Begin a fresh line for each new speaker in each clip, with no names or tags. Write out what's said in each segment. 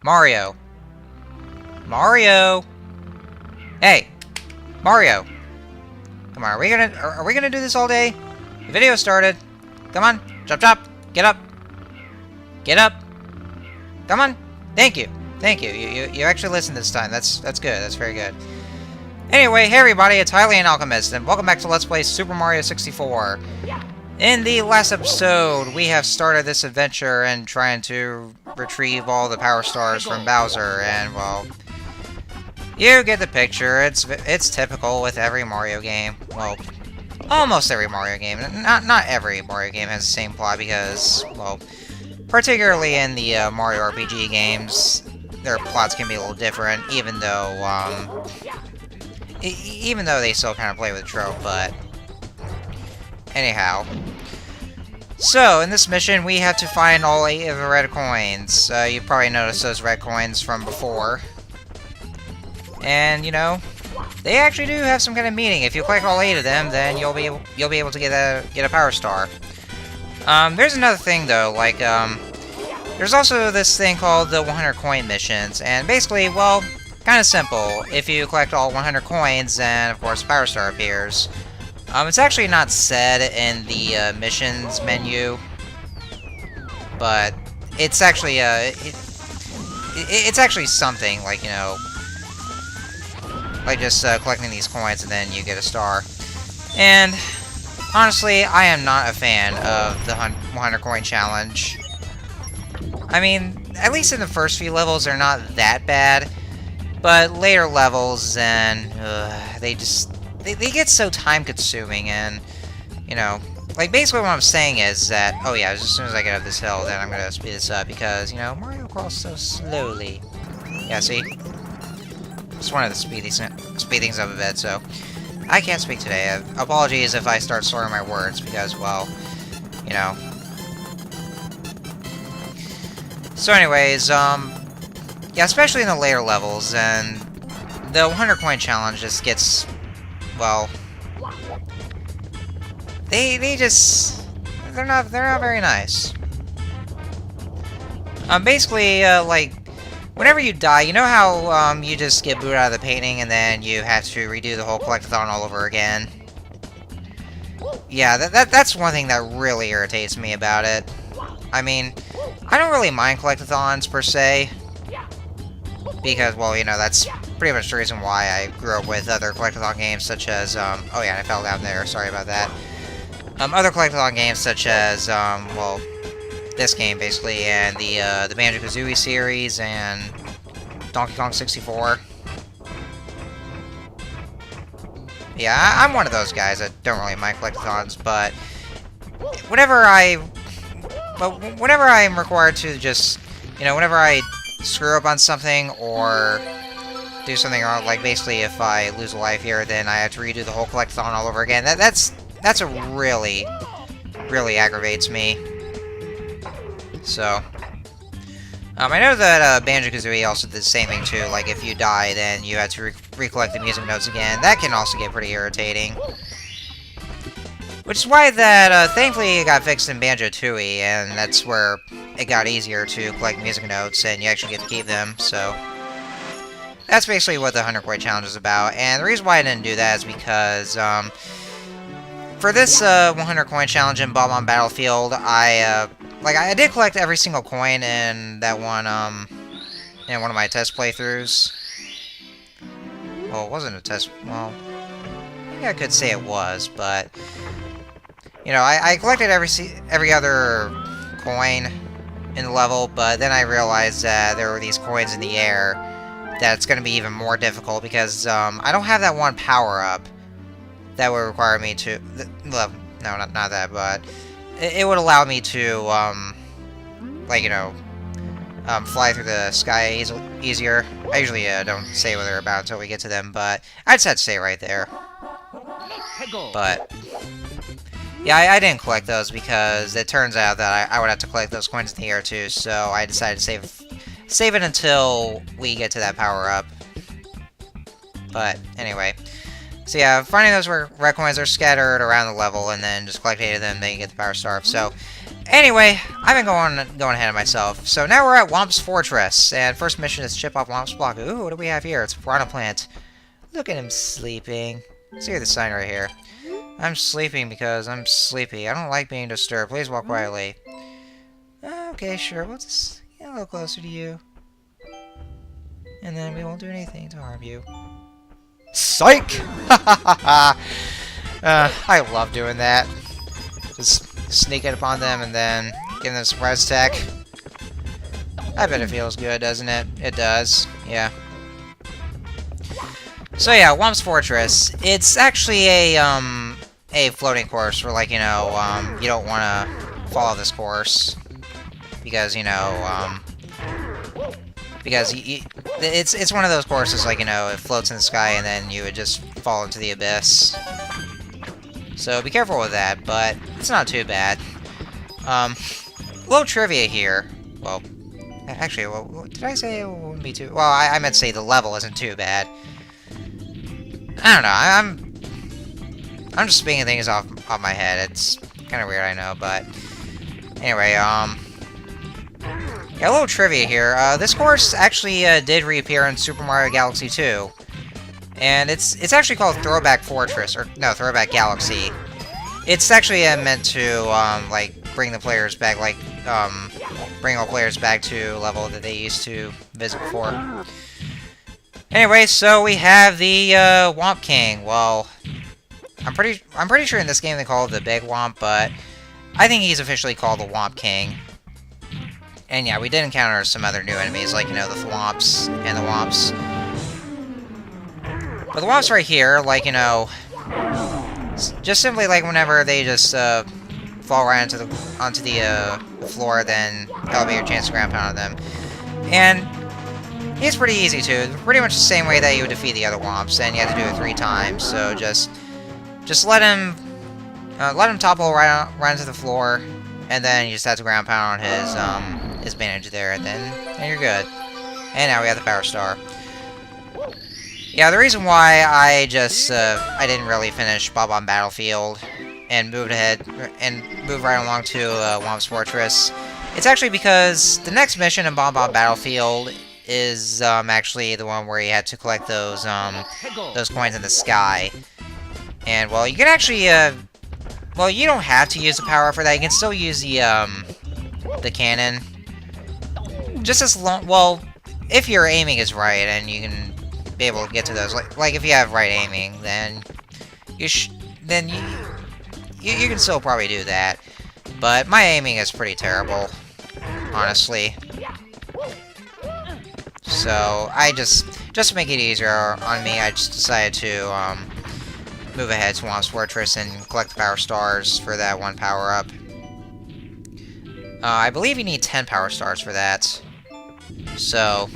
Mario. Mario. Hey, Mario. Come on, are we gonna do this all day? The video started. Come on, chop chop. Get up. Get up. Come on. Thank you. Thank you. You actually listened this time. That's good. That's very good. Anyway, hey everybody, it's Hylian Alchemist, and welcome back to Let's Play Super Mario 64. In the last episode, we have started this adventure and trying to retrieve all the power stars from Bowser, and well, you get the picture. It's typical with every Mario game. Well, almost every Mario game. Not every Mario game has the same plot because, well, particularly in the Mario RPG games, their plots can be a little different, even though they still kind of play with the trope, but anyhow. So, in this mission, we have to find all 8 of the red coins. You probably noticed those red coins from before. And, you know, they actually do have some kind of meaning. If you collect all 8 of them, then you'll be able to get a power star. There's another thing, though, like, there's also this thing called the 100 coin missions, and basically, well, kind of simple. If you collect all 100 coins, then of course Power Star appears. It's actually not said in the missions menu, but it's actually it's actually something like, you know, like just collecting these coins and then you get a star. And honestly, I am not a fan of the 100 coin challenge. I mean, at least in the first few levels, they're not that bad. But later levels, then, they get so time-consuming, and, you know, like, basically what I'm saying is that, oh yeah, as soon as I get up this hill, then I'm gonna speed this up, because, you know, Mario crawls so slowly. Yeah, see? Just wanted to speed things up a bit, so I can't speak today. Apologies if I start slurring my words, because, well, you know. So anyways, yeah, especially in the later levels, and the 100 coin challenge just gets, well, they're not very nice. Basically, like, whenever you die, you know how, you just get booted out of the painting and then you have to redo the whole collectathon all over again? Yeah, that's one thing that really irritates me about it. I mean, I don't really mind collectathons, per se, because, well, you know, that's pretty much the reason why I grew up with other collectathon games, such as, oh yeah, I fell down there, sorry about that. Other collectathon games, such as, well, this game, basically, and the Banjo-Kazooie series, and Donkey Kong 64. Yeah, I'm one of those guys that don't really mind collectathons, but whenever I'm required to just, you know, whenever I screw up on something or do something wrong, like basically if I lose a life here, then I have to redo the whole collectathon all over again. That's a really aggravates me. So, I know that Banjo-Kazooie also did the same thing too. Like if you die, then you have to recollect the music notes again. That can also get pretty irritating. Which is why that, thankfully, it got fixed in Banjo-Tooie, and that's where it got easier to collect music notes, and you actually get to keep them, so that's basically what the 100 coin challenge is about. And the reason why I didn't do that is because, for this, 100 coin challenge in bob-omb Battlefield, I did collect every single coin in that one, in one of my test playthroughs. Well, it wasn't a test, well, maybe I could say it was, but you know, I collected every other coin in the level, but then I realized that there were these coins in the air that it's going to be even more difficult because I don't have that one power-up that would require me to... no, not that, but it would allow me to, like, you know, fly through the sky easier. I usually don't say what they're about until we get to them, but I just had to say it right there. But yeah, I didn't collect those because it turns out that I would have to collect those coins in the air too, so I decided to save it until we get to that power-up. But anyway, so yeah, finding those red coins are scattered around the level, and then just collect 8 of them, then you get the power star. So Anyway, I've been going ahead of myself. So now we're at Womp's Fortress, and first mission is chip off Womp's block. Ooh, what do we have here? It's Piranha Plant. Look at him sleeping. See the sign right here. I'm sleeping because I'm sleepy. I don't like being disturbed. Please walk quietly. Okay, sure. We'll just get a little closer to you. And then we won't do anything to harm you. Psych! I love doing that. Just sneaking upon them and then giving them a surprise attack. I bet it feels good, doesn't it? It does, yeah. So yeah, Womp's Fortress. It's actually a floating course where, like, you know, you don't want to follow this course. Because, you know, because it's one of those courses, like, you know, it floats in the sky and then you would just fall into the abyss. So be careful with that, but it's not too bad. Little trivia here. Well, actually, well, did I say it wouldn't be too... Well, I meant to say the level isn't too bad. I don't know, I'm just speaking things off my head. It's kind of weird, I know, but... Anyway, yeah, a little trivia here. This course actually did reappear in Super Mario Galaxy 2. And it's actually called Throwback Fortress, or no, Throwback Galaxy. It's actually meant to, like, bring the players back, like, bring all players back to a level that they used to visit before. Anyway, so we have the, Womp King. Well, I'm pretty sure in this game they call it the Big Womp, but I think he's officially called the Womp King. And yeah, we did encounter some other new enemies, like, you know, the Thwomps and the Womps. But the Womps right here, like, you know, just simply, like, whenever they just, fall right onto the floor, then that'll be your chance to ground pound on them. And he's pretty easy, too. Pretty much the same way that you would defeat the other Womps, and you have to do it 3 times, so just let him topple right onto the floor, and then you just have to ground pound on his bandage there, and then you're good. And now we have the Power Star. Yeah, the reason why I didn't really finish bob-omb Battlefield and moved ahead and moved right along to Womp's Fortress, it's actually because the next mission in bob-omb Battlefield is actually the one where you had to collect those coins in the sky. And well, you can actually well, you don't have to use the power for that. You can still use the cannon. Just as long, well, if your aiming is right and you can be able to get to those, like if you have right aiming, then you can still probably do that. But my aiming is pretty terrible, honestly. So I just to make it easier on me, I just decided to move ahead to Womp's Fortress and collect the Power Stars for that one power-up. I believe you need 10 Power Stars for that. So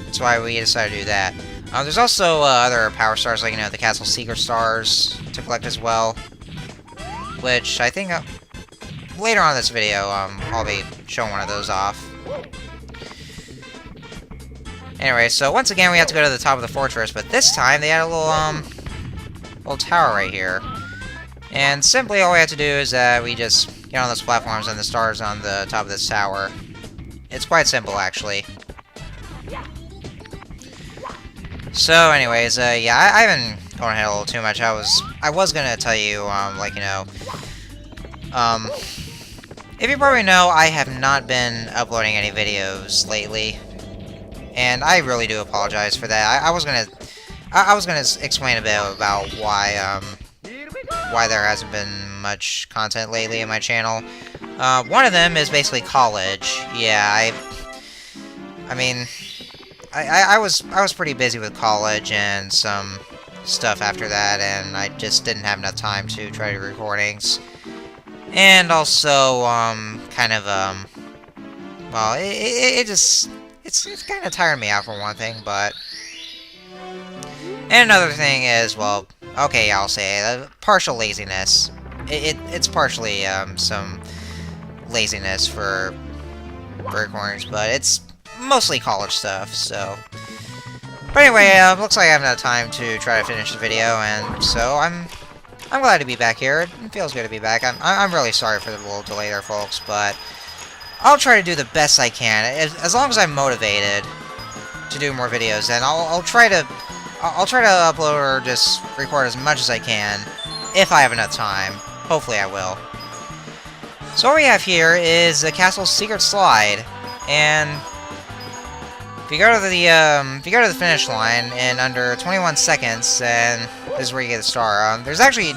that's why we decided to do that. There's also other Power Stars, like, you know, the Castle Secret Stars to collect as well. Which I think later on in this video, I'll be showing one of those off. Anyway, so once again, we have to go to the top of the fortress, but this time they had a little tower right here. And simply all we have to do is we just get on those platforms and the stars on the top of this tower. It's quite simple, actually. So, anyways, yeah, I've been going ahead a little too much. I was gonna tell you, like, you know, if you probably know, I have not been uploading any videos lately, and I really do apologize for that. I was gonna explain a bit about why there hasn't been much content lately in my channel. One of them is basically college. Yeah, I mean, I was pretty busy with college and some stuff after that, and I just didn't have enough time to try to do recordings. And also, kind of, well, it's kind of tiring me out for one thing, but... And another thing is, well, okay, I'll say, partial laziness. It's partially, some laziness for recordings, but it's mostly college stuff, so... But anyway, looks like I have enough time to try to finish the video, and so I'm I'm glad to be back here. It feels good to be back. I'm really sorry for the little delay there, folks, but I'll try to do the best I can. As long as I'm motivated to do more videos, then I'll try to upload or just record as much as I can if I have enough time. Hopefully I will. So what we have here is the castle's secret slide, and if you go to the finish line in under 21 seconds, then this is where you get a star. There's actually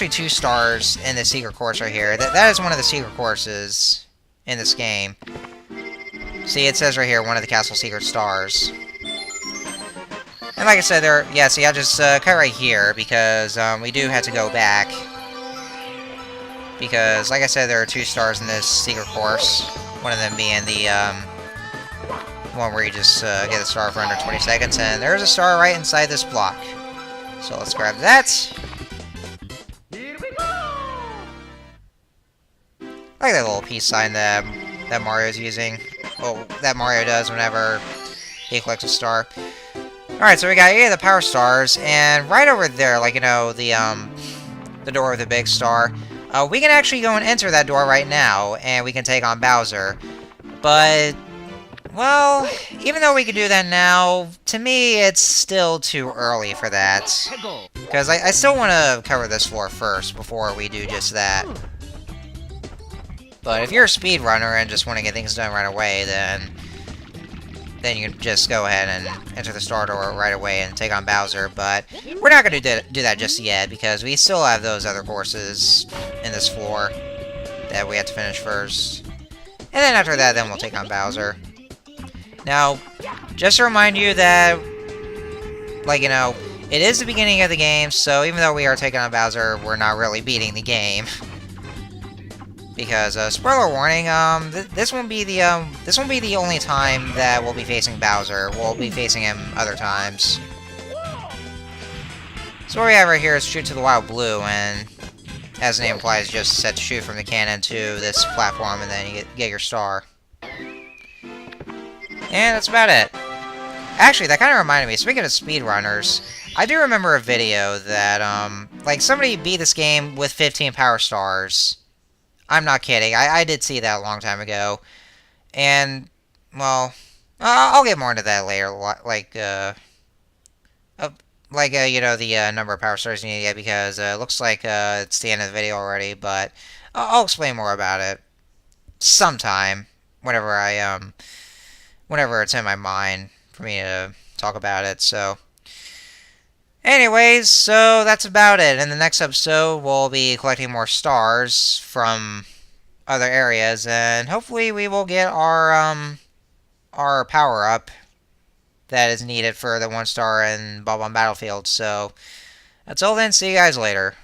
2 stars in the secret course right here. That is one of the secret courses in this game. See, it says right here, one of the castle secret stars. And like I said, see, I just cut right here because we do have to go back. Because, like I said, there are 2 stars in this secret course. One of them being the one where you just get a star for under 20 seconds, and there's a star right inside this block. So let's grab that. Here we go. I like that little peace sign that Mario's using. Well, that Mario does whenever he collects a star. Alright, so we got 8 of the power stars, and right over there, like, you know, the door with the big star, we can actually go and enter that door right now, and we can take on Bowser. But, well, even though we can do that now, to me, it's still too early for that. Because I still want to cover this floor first before we do just that. But if you're a speedrunner and just want to get things done right away, then you can just go ahead and enter the star door right away and take on Bowser. But we're not going to do that just yet, because we still have those other courses in this floor that we have to finish first. And then after that, then we'll take on Bowser. Now, just to remind you that, like, you know, it is the beginning of the game, so even though we are taking on Bowser, we're not really beating the game. Because, spoiler warning, this won't be the only time that we'll be facing Bowser. We'll be facing him other times. So what we have right here is shoot to the wild blue, and as the name implies, just set to shoot from the cannon to this platform, and then you get your star. And that's about it. Actually, that kind of reminded me, speaking of speedrunners, I do remember a video that, like, somebody beat this game with 15 power stars. I'm not kidding. I did see that a long time ago. And, well, I'll get more into that later. Like, you know, the number of power stars you need to get, because it looks like it's the end of the video already. But I'll explain more about it sometime, whenever it's in my mind for me to talk about it. So, anyways, so that's about it. In the next episode, we'll be collecting more stars from other areas, and hopefully we will get our power-up that is needed for the 1 star in bob-omb Battlefield. So, until then, see you guys later.